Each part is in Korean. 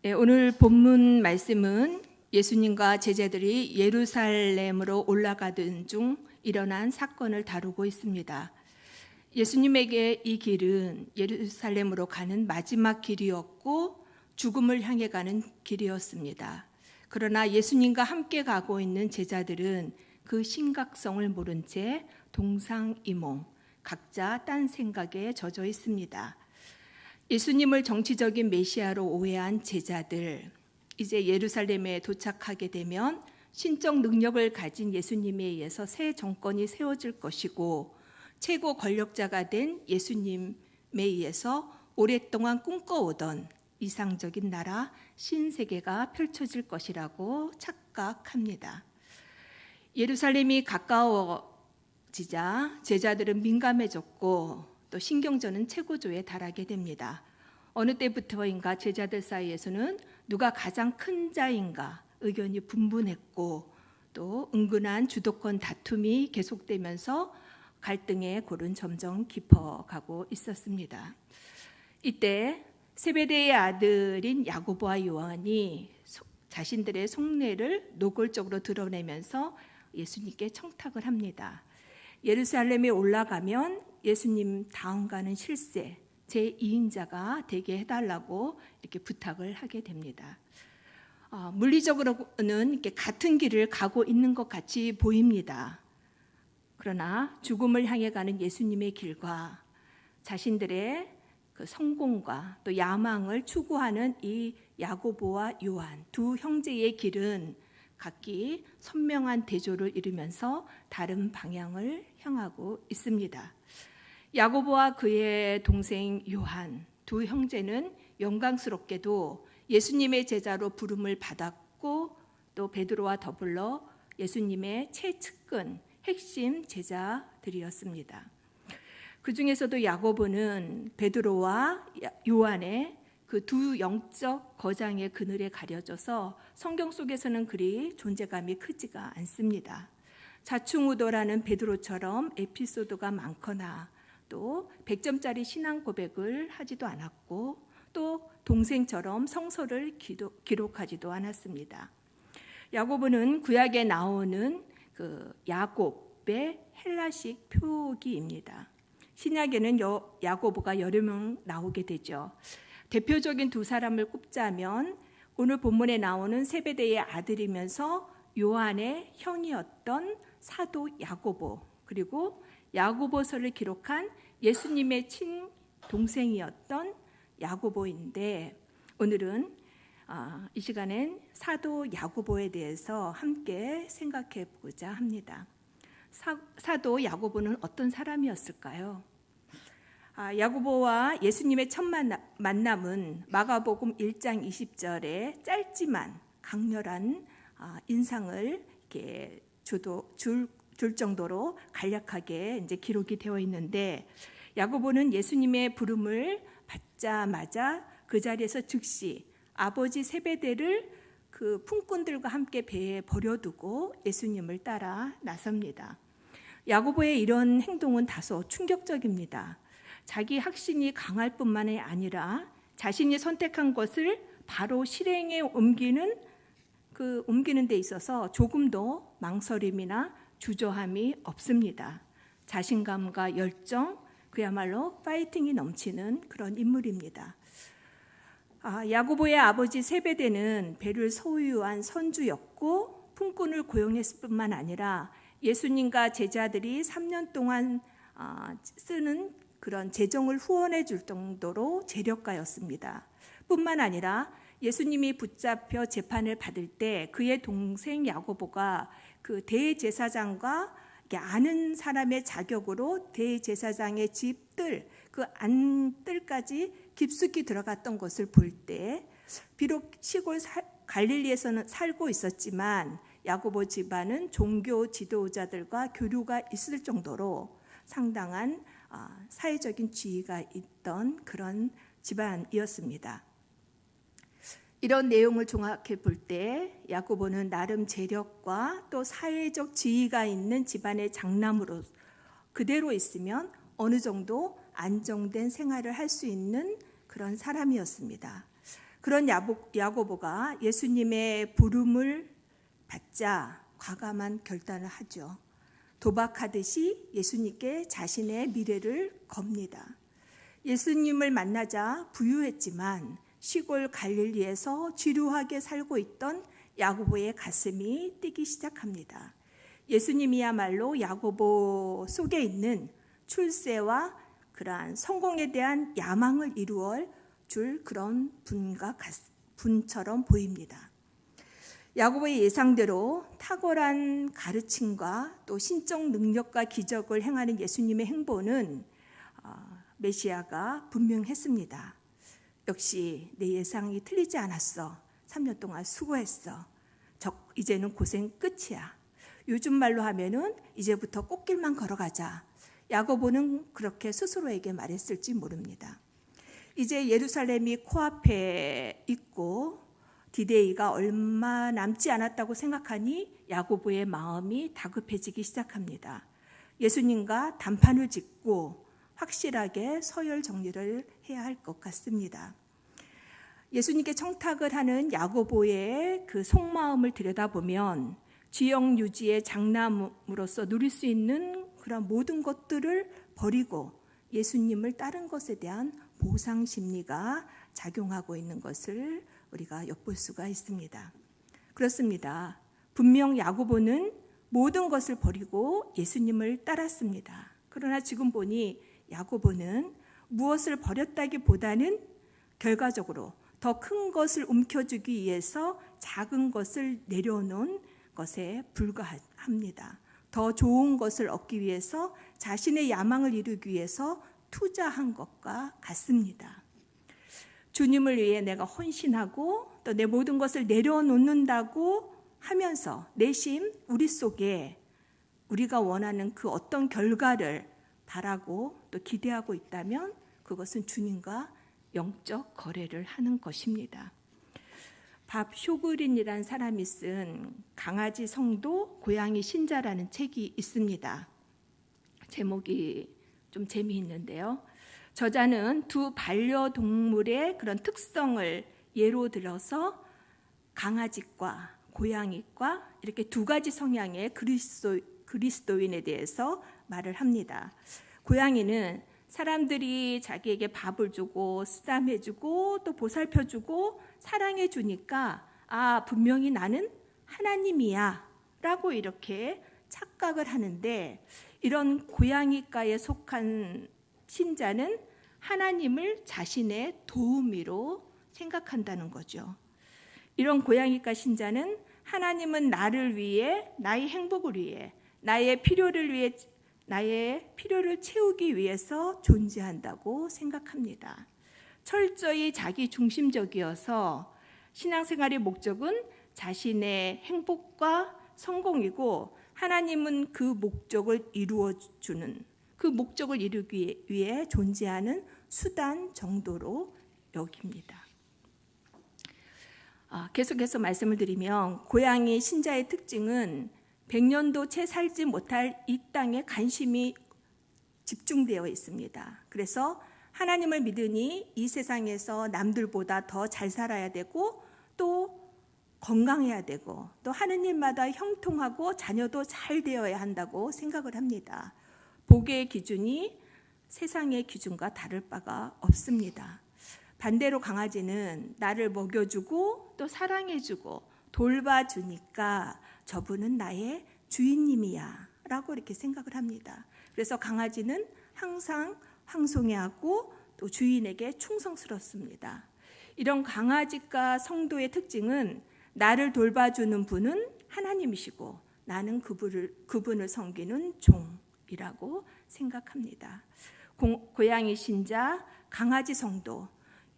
오늘 본문 말씀은 예수님과 제자들이 예루살렘으로 올라가던 중 일어난 사건을 다루고 있습니다. 예수님에게 이 길은 예루살렘으로 가는 마지막 길이었고 죽음을 향해 가는 길이었습니다. 그러나 예수님과 함께 가고 있는 제자들은 그 심각성을 모른 채 동상이몽, 각자 딴 생각에 젖어 있습니다. 예수님을 정치적인 메시아로 오해한 제자들, 이제 예루살렘에 도착하게 되면 신적 능력을 가진 예수님에 의해서 새 정권이 세워질 것이고 최고 권력자가 된 예수님에 의해서 오랫동안 꿈꿔오던 이상적인 나라 신세계가 펼쳐질 것이라고 착각합니다. 예루살렘이 가까워지자 제자들은 민감해졌고 또 신경전은 최고조에 달하게 됩니다. 어느 때부터인가 제자들 사이에서는 누가 가장 큰 자인가 의견이 분분했고 또 은근한 주도권 다툼이 계속되면서 갈등의 골은 점점 깊어가고 있었습니다. 이때 세베대의 아들인 야고보와 요한이 자신들의 속내를 노골적으로 드러내면서 예수님께 청탁을 합니다. 예루살렘에 올라가면 예수님 다음 가는 실세 제2인자가 되게 해달라고 이렇게 부탁을 하게 됩니다. 물리적으로는 이렇게 같은 길을 가고 있는 것 같이 보입니다. 그러나 죽음을 향해 가는 예수님의 길과 자신들의 그 성공과 또 야망을 추구하는 이 야고보와 요한 두 형제의 길은 각기 선명한 대조를 이루면서 다른 방향을 향하고 있습니다. 야고보와 그의 동생 요한 두 형제는 영광스럽게도 예수님의 제자로 부름을 받았고 또 베드로와 더불어 예수님의 최측근 핵심 제자들이었습니다. 그 중에서도 야고보는 베드로와 요한의 그 두 영적 거장의 그늘에 가려져서 성경 속에서는 그리 존재감이 크지가 않습니다. 자충우도라는 베드로처럼 에피소드가 많거나 또 100점짜리 신앙 고백을 하지도 않았고 또 동생처럼 성서를 기록하지도 않았습니다. 야고보는 구약에 나오는 그 야곱의 헬라식 표기입니다. 신약에는 야고보가 여러 명 나오게 되죠. 대표적인 두 사람을 꼽자면 오늘 본문에 나오는 세베대의 아들이면서 요한의 형이었던 사도 야고보, 그리고 야고보서를 기록한 예수님의 친동생이었던 야고보인데 오늘은 이 시간엔 사도 야고보에 대해서 함께 생각해 보고자 합니다. 사도 야고보는 어떤 사람이었을까요? 야고보와 예수님의 첫 만남은 마가복음 1장 20절에 짧지만 강렬한 인상을 이렇게 줄 정도로 간략하게 이제 기록이 되어 있는데 야고보는 예수님의 부름을 받자마자 그 자리에서 즉시 아버지 세베대를 그 품꾼들과 함께 배에 버려두고 예수님을 따라 나섭니다. 야고보의 이런 행동은 다소 충격적입니다. 자기 확신이 강할 뿐만이 아니라 자신이 선택한 것을 바로 실행에 옮기는 데 있어서 조금도 망설임이나 주저함이 없습니다. 자신감과 열정, 그야말로 파이팅이 넘치는 그런 인물입니다. 야고보의 아버지 세베대는 배를 소유한 선주였고 품꾼을 고용했을 뿐만 아니라 예수님과 제자들이 3년 동안 쓰는 그런 재정을 후원해 줄 정도로 재력가였습니다. 뿐만 아니라 예수님이 붙잡혀 재판을 받을 때 그의 동생 야고보가 그 대제사장과 아는 사람의 자격으로 대제사장의 집들, 그 안뜰까지 깊숙이 들어갔던 것을 볼 때 비록 시골 갈릴리에서는 살고 있었지만 야고보 집안은 종교 지도자들과 교류가 있을 정도로 상당한 사회적인 지위가 있던 그런 집안이었습니다. 이런 내용을 종합해 볼 때 야고보는 나름 재력과 또 사회적 지위가 있는 집안의 장남으로 그대로 있으면 어느 정도 안정된 생활을 할 수 있는 그런 사람이었습니다. 그런 야고보가 예수님의 부름을 받자 과감한 결단을 하죠. 도박하듯이 예수님께 자신의 미래를 겁니다. 예수님을 만나자 부유했지만 시골 갈릴리에서 지루하게 살고 있던 야고보의 가슴이 뛰기 시작합니다. 예수님이야말로 야고보 속에 있는 출세와 그러한 성공에 대한 야망을 이루어 줄 그런 분처럼 보입니다. 야고보의 예상대로 탁월한 가르침과 또 신적 능력과 기적을 행하는 예수님의 행보는 메시아가 분명했습니다. 역시 내 예상이 틀리지 않았어. 3년 동안 수고했어. 이제는 고생 끝이야. 요즘 말로 하면은 이제부터 꽃길만 걸어가자. 야고보는 그렇게 스스로에게 말했을지 모릅니다. 이제 예루살렘이 코앞에 있고 디데이가 얼마 남지 않았다고 생각하니 야고보의 마음이 다급해지기 시작합니다. 예수님과 단판을 짓고 확실하게 서열 정리를 해야 할 것 같습니다. 예수님께 청탁을 하는 야고보의 그 속마음을 들여다보면 지역 유지의 장남으로서 누릴 수 있는 그런 모든 것들을 버리고 예수님을 따른 것에 대한 보상 심리가 작용하고 있는 것을 우리가 엿볼 수가 있습니다. 그렇습니다. 분명 야고보는 모든 것을 버리고 예수님을 따랐습니다. 그러나 지금 보니 야고보는 무엇을 버렸다기보다는 결과적으로 더 큰 것을 움켜쥐기 위해서 작은 것을 내려놓은 것에 불과합니다. 더 좋은 것을 얻기 위해서 자신의 야망을 이루기 위해서 투자한 것과 같습니다. 주님을 위해 내가 헌신하고 또 내 모든 것을 내려놓는다고 하면서 내심 우리 속에 우리가 원하는 그 어떤 결과를 바라고 또 기대하고 있다면 그것은 주님과 영적 거래를 하는 것입니다. 밥 쇼그린이라는 사람이 쓴 강아지 성도 고양이 신자라는 책이 있습니다. 제목이 좀 재미있는데요. 저자는 두 반려동물의 그런 특성을 예로 들어서 강아지과 고양이과 이렇게 두 가지 성향의 그리스도인에 대해서 말을 합니다. 고양이는 사람들이 자기에게 밥을 주고 쓰담해주고 또 보살펴주고 사랑해주니까 분명히 나는 하나님이야 라고 이렇게 착각을 하는데, 이런 고양이과에 속한 신자는 하나님을 자신의 도우미로 생각한다는 거죠. 이런 고양이과 신자는 하나님은 나를 위해, 나의 행복을 위해, 나의 필요를 채우기 위해서 존재한다고 생각합니다. 철저히 자기 중심적이어서 신앙생활의 목적은 자신의 행복과 성공이고, 하나님은 그 목적을 이루어주는, 그 목적을 이루기 위해 존재하는 수단 정도로 여깁니다. 계속해서 말씀을 드리면 고양이 신자의 특징은 100년도 채 살지 못할 이 땅에 관심이 집중되어 있습니다. 그래서 하나님을 믿으니 이 세상에서 남들보다 더 잘 살아야 되고 또 건강해야 되고 또 하는 일마다 형통하고 자녀도 잘 되어야 한다고 생각을 합니다. 복의 기준이 세상의 기준과 다를 바가 없습니다. 반대로 강아지는 나를 먹여주고 또 사랑해주고 돌봐주니까 저분은 나의 주인님이야 라고 이렇게 생각을 합니다. 그래서 강아지는 항상 황송해하고 또 주인에게 충성스럽습니다. 이런 강아지과 성도의 특징은 나를 돌봐주는 분은 하나님이시고 나는 그분을 섬기는 종이라고 생각합니다. 고양이 신자, 강아지 성도.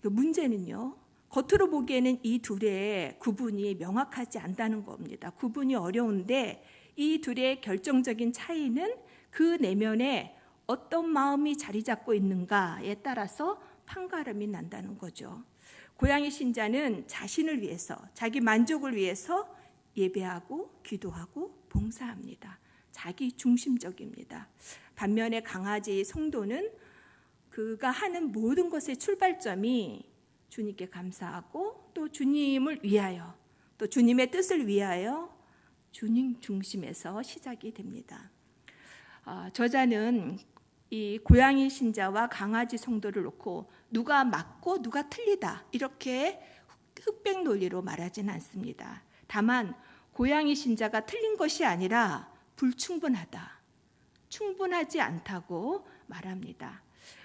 문제는요, 겉으로 보기에는 이 둘의 구분이 명확하지 않다는 겁니다. 구분이 어려운데 이 둘의 결정적인 차이는 그 내면에 어떤 마음이 자리 잡고 있는가에 따라서 판가름이 난다는 거죠. 고양이 신자는 자신을 위해서, 자기 만족을 위해서 예배하고 기도하고 봉사합니다. 자기 중심적입니다. 반면에 강아지 성도는 그가 하는 모든 것의 출발점이 주님께 감사하고 또 주님을 위하여 또 주님의 뜻을 위하여 주님 중심에서 시작이 됩니다. 저자는 이 고양이 신자와 강아지 성도를 놓고 누가 맞고 누가 틀리다 이렇게 흑백 논리로 말하지는 않습니다. 다만 고양이 신자가 틀린 것이 아니라 불충분하다, 충분하지 않다고 말합니다.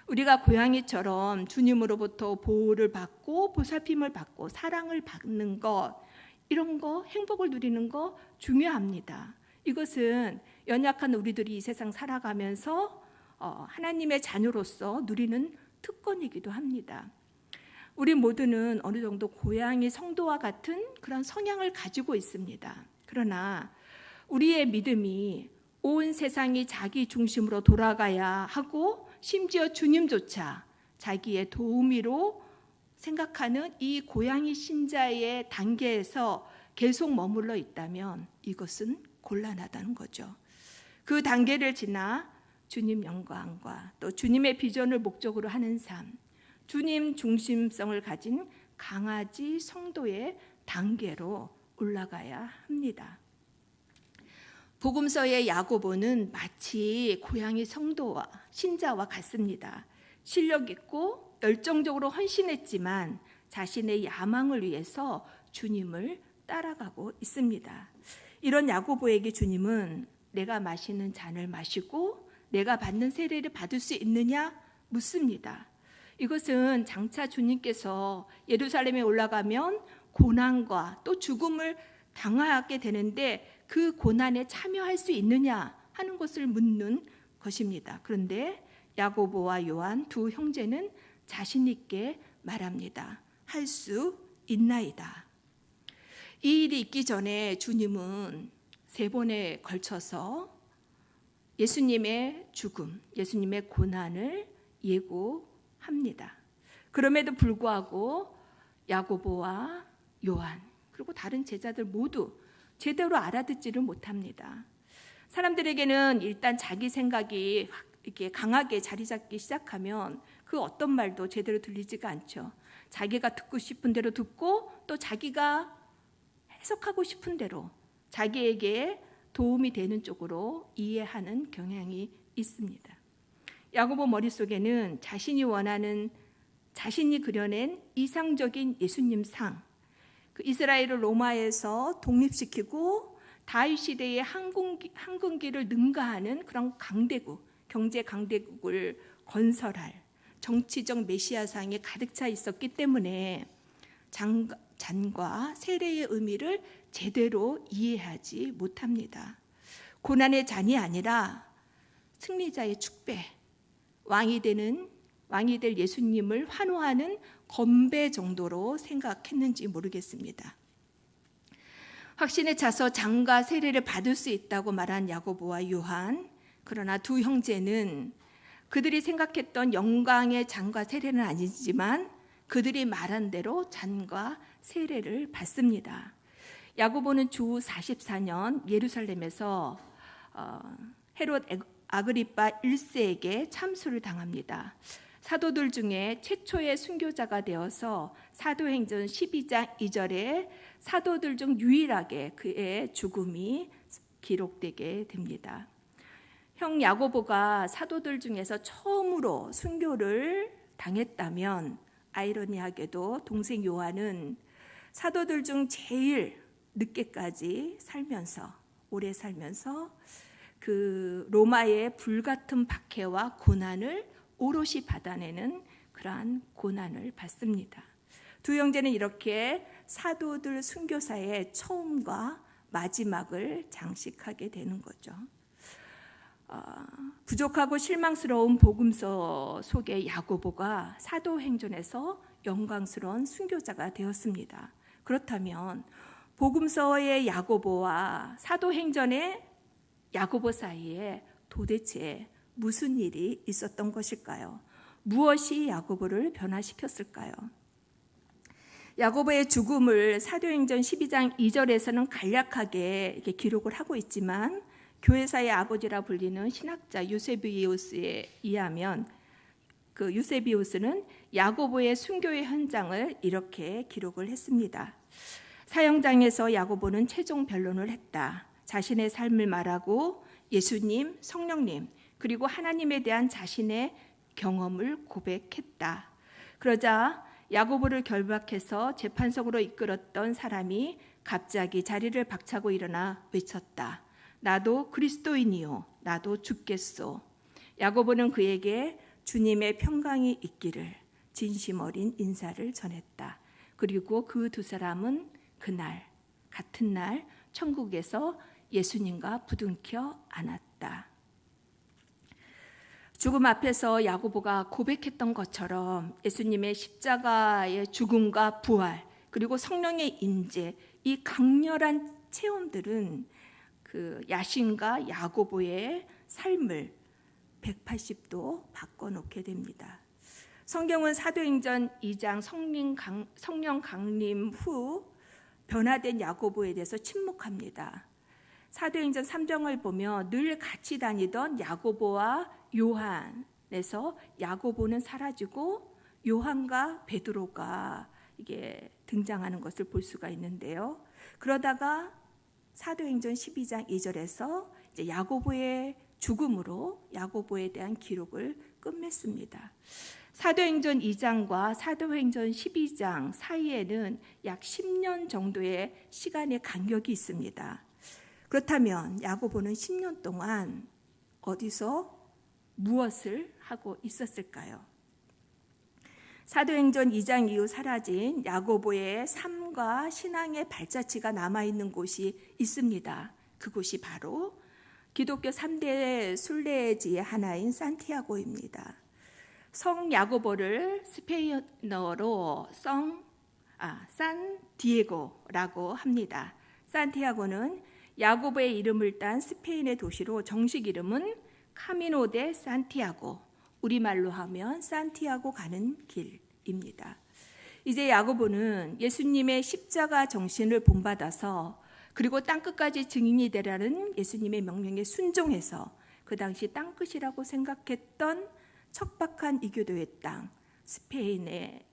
우리가 고양이처럼 주님으로부터 보호를 받고 보살핌을 받고 사랑을 받는 것, 이런 거, 행복을 누리는 거 중요합니다. 이것은 연약한 우리들이 이 세상 살아가면서 하나님의 자녀로서 누리는 특권이기도 합니다. 우리 모두는 어느 정도 고양이 성도와 같은 그런 성향을 가지고 있습니다. 그러나 우리의 믿음이 온 세상이 자기 중심으로 돌아가야 하고 심지어 주님조차 자기의 도우미로 생각하는 이 고양이 신자의 단계에서 계속 머물러 있다면 이것은 곤란하다는 거죠. 그 단계를 지나 주님 영광과 또 주님의 비전을 목적으로 하는 삶, 주님 중심성을 가진 강아지 성도의 단계로 올라가야 합니다. 복음서의 야고보는 마치 고양이 성도와 신자와 같습니다. 실력 있고 열정적으로 헌신했지만 자신의 야망을 위해서 주님을 따라가고 있습니다. 이런 야고보에게 주님은 내가 마시는 잔을 마시고 내가 받는 세례를 받을 수 있느냐 묻습니다. 이것은 장차 주님께서 예루살렘에 올라가면 고난과 또 죽음을 당하게 되는데 그 고난에 참여할 수 있느냐 하는 것을 묻는 것입니다. 그런데 야고보와 요한 두 형제는 자신 있게 말합니다. 할 수 있나이다. 이 일이 있기 전에 주님은 3번에 걸쳐서 예수님의 죽음, 예수님의 고난을 예고합니다. 그럼에도 불구하고 야고보와 요한 그리고 다른 제자들 모두 제대로 알아듣지를 못합니다. 사람들에게는 일단 자기 생각이 이렇게 강하게 자리 잡기 시작하면 그 어떤 말도 제대로 들리지가 않죠. 자기가 듣고 싶은 대로 듣고 또 자기가 해석하고 싶은 대로 자기에게 도움이 되는 쪽으로 이해하는 경향이 있습니다. 야고보 머릿속에는 자신이 원하는, 자신이 그려낸 이상적인 예수님 상, 그 이스라엘을 로마에서 독립시키고 다윗 시대의 항공기를 능가하는 그런 강대국, 경제 강대국을 건설할 정치적 메시아상이 가득 차 있었기 때문에 잔과 세례의 의미를 제대로 이해하지 못합니다. 고난의 잔이 아니라 승리자의 축배, 왕이 될 예수님을 환호하는 건배 정도로 생각했는지 모르겠습니다. 확신에 차서 잔과 세례를 받을 수 있다고 말한 야고보와 요한, 그러나 두 형제는 그들이 생각했던 영광의 잔과 세례는 아니지만 그들이 말한 대로 잔과 세례를 받습니다. 야고보는 주 44년 예루살렘에서 헤롯 아그리파 1세에게 참수를 당합니다. 사도들 중에 최초의 순교자가 되어서 사도행전 12장 2절에 사도들 중 유일하게 그의 죽음이 기록되게 됩니다. 형 야고보가 사도들 중에서 처음으로 순교를 당했다면 아이러니하게도 동생 요한은 사도들 중 제일 늦게까지 오래 살면서 그 로마의 불같은 박해와 고난을 오롯이 받아내는 그러한 고난을 받습니다. 두 형제는 이렇게 사도들 순교사의 처음과 마지막을 장식하게 되는 거죠. 부족하고 실망스러운 복음서 속의 야고보가 사도행전에서 영광스러운 순교자가 되었습니다. 그렇다면 복음서의 야고보와 사도행전의 야고보 사이에 도대체 무슨 일이 있었던 것일까요? 무엇이 야고보를 변화시켰을까요? 야고보의 죽음을 사도행전 12장 2절에서는 간략하게 이렇게 기록을 하고 있지만 교회사의 아버지라 불리는 신학자 유세비우스에 의하면 그 유세비우스는 야고보의 순교의 현장을 이렇게 기록을 했습니다. 사형장에서 야고보는 최종 변론을 했다. 자신의 삶을 말하고 예수님, 성령님, 그리고 하나님에 대한 자신의 경험을 고백했다. 그러자 야고보를 결박해서 재판석으로 이끌었던 사람이 갑자기 자리를 박차고 일어나 외쳤다. 나도 그리스도인이요, 나도 죽겠소. 야고보는 그에게 주님의 평강이 있기를 진심 어린 인사를 전했다. 그리고 그 두 사람은 그날 같은 날 천국에서 예수님과 부둥켜 안았다. 죽음 앞에서 야고보가 고백했던 것처럼 예수님의 십자가의 죽음과 부활, 그리고 성령의 임재, 이 강렬한 체험들은 그 야신과 야고보의 삶을 180도 바꿔놓게 됩니다. 성경은 사도행전 2장 성령 강림 후 변화된 야고보에 대해서 침묵합니다. 사도행전 3장을 보면 늘 같이 다니던 야고보와 요한에서 야고보는 사라지고 요한과 베드로가 이게 등장하는 것을 볼 수가 있는데요. 그러다가 사도행전 12장 2절에서 이제 야고보의 죽음으로 야고보에 대한 기록을 끝맺습니다. 사도행전 2장과 사도행전 12장 사이에는 약 10년 정도의 시간의 간격이 있습니다. 그렇다면 야고보는 10년 동안 어디서 무엇을 하고 있었을까요? 사도행전 2장 이후 사라진 야고보의 삶과 신앙의 발자취가 남아있는 곳이 있습니다. 그곳이 바로 기독교 3대 순례지의 하나인 산티아고입니다. 성 야고보를 스페인어로 산디에고라고 합니다. 산티아고는 야고보의 이름을 딴 스페인의 도시로 정식 이름은 카미노 데 산티아고, 우리말로 하면 산티아고 가는 길입니다. 이제 야고보는 예수님의 십자가 정신을 본받아서 그리고 땅끝까지 증인이 되라는 예수님의 명령에 순종해서 그 당시 땅끝이라고 생각했던 척박한 이교도의 땅 스페인에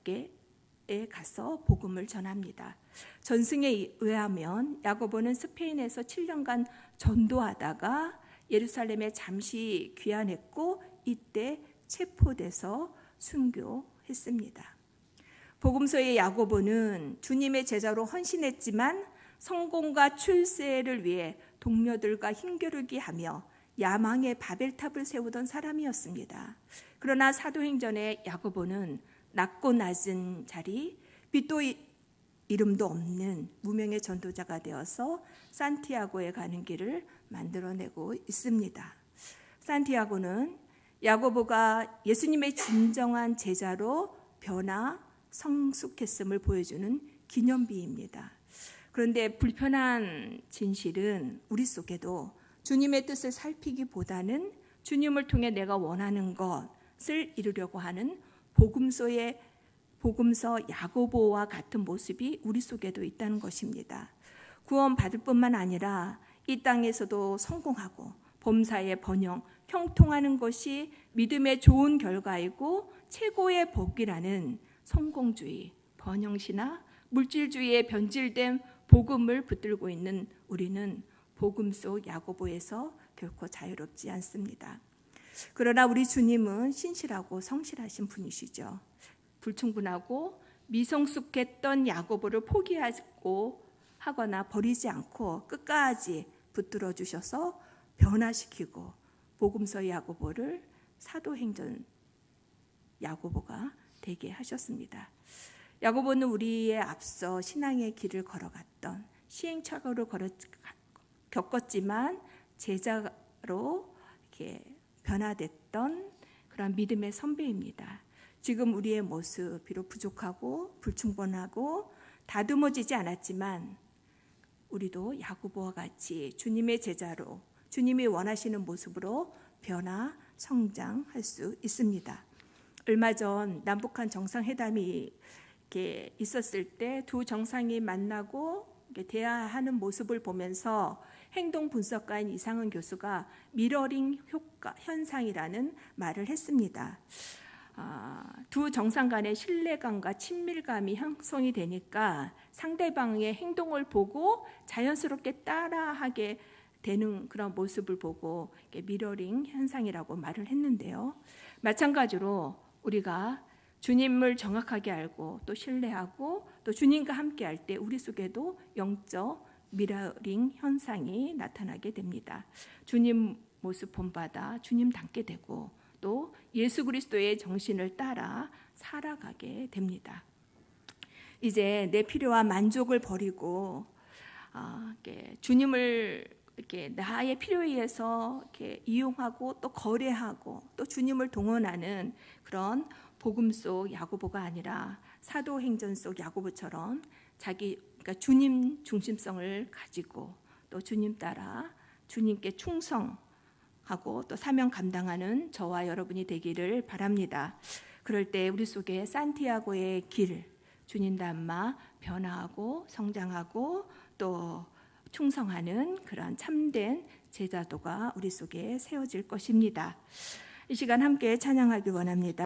가서 복음을 전합니다. 전승에 의하면 야고보는 스페인에서 7년간 전도하다가 예루살렘에 잠시 귀환했고 이때 체포돼서 순교했습니다. 복음서의 야고보는 주님의 제자로 헌신했지만 성공과 출세를 위해 동료들과 힘겨루기 하며 야망의 바벨탑을 세우던 사람이었습니다. 그러나 사도행전의 야고보는 낮고 낮은 자리, 빛도 이름도 없는 무명의 전도자가 되어서 산티아고에 가는 길을 만들어내고 있습니다. 산티아고는 야고보가 예수님의 진정한 제자로 변화 성숙했음을 보여주는 기념비입니다. 그런데 불편한 진실은 우리 속에도 주님의 뜻을 살피기보다는 주님을 통해 내가 원하는 것을 이루려고 하는 복음서 야고보와 같은 모습이 우리 속에도 있다는 것입니다. 구원받을 뿐만 아니라 이 땅에서도 성공하고 범사에 번영, 형통하는 것이 믿음의 좋은 결과이고 최고의 복이라는 성공주의, 번영신화, 물질주의에 변질된 복음을 붙들고 있는 우리는 복음 속 야고보에서 결코 자유롭지 않습니다. 그러나 우리 주님은 신실하고 성실하신 분이시죠. 불충분하고 미성숙했던 야고보를 포기하거나 버리지 않고 끝까지 붙들어 주셔서 변화시키고 복음서 야고보를 사도행전 야고보가 되게 하셨습니다. 야고보는 우리의 앞서 신앙의 길을 걸어갔던 시행착오를 겪었지만 제자로 이렇게 변화됐던 그런 믿음의 선배입니다. 지금 우리의 모습 비록 부족하고 불충분하고 다듬어지지 않았지만 우리도 야고보와 같이 주님의 제자로 주님이 원하시는 모습으로 변화 성장할 수 있습니다. 얼마 전 남북한 정상회담이 이렇게 있었을 때 두 정상이 만나고 대화하는 모습을 보면서 행동 분석가인 이상은 교수가 미러링 효과 현상이라는 말을 했습니다. 두 정상 간의 신뢰감과 친밀감이 형성이 되니까 상대방의 행동을 보고 자연스럽게 따라하게 되는 그런 모습을 보고 미러링 현상이라고 말을 했는데요. 마찬가지로 우리가 주님을 정확하게 알고 또 신뢰하고 또 주님과 함께 할 때 우리 속에도 영적 미러링 현상이 나타나게 됩니다. 주님 모습 본받아 주님 닮게 되고 또 예수 그리스도의 정신을 따라 살아가게 됩니다. 이제 내 필요와 만족을 버리고 주님을 이렇게 나의 필요에 의해서 이렇게 이용하고 또 거래하고 또 주님을 동원하는 그런 복음 속 야고보가 아니라 사도행전 속 야고보처럼 그러니까 주님 중심성을 가지고 또 주님 따라 주님께 충성하고 또 사명 감당하는 저와 여러분이 되기를 바랍니다. 그럴 때 우리 속에 산티아고의 길, 주님 닮아 변화하고 성장하고 또 충성하는 그런 참된 제자도가 우리 속에 세워질 것입니다. 이 시간 함께 찬양하기 원합니다.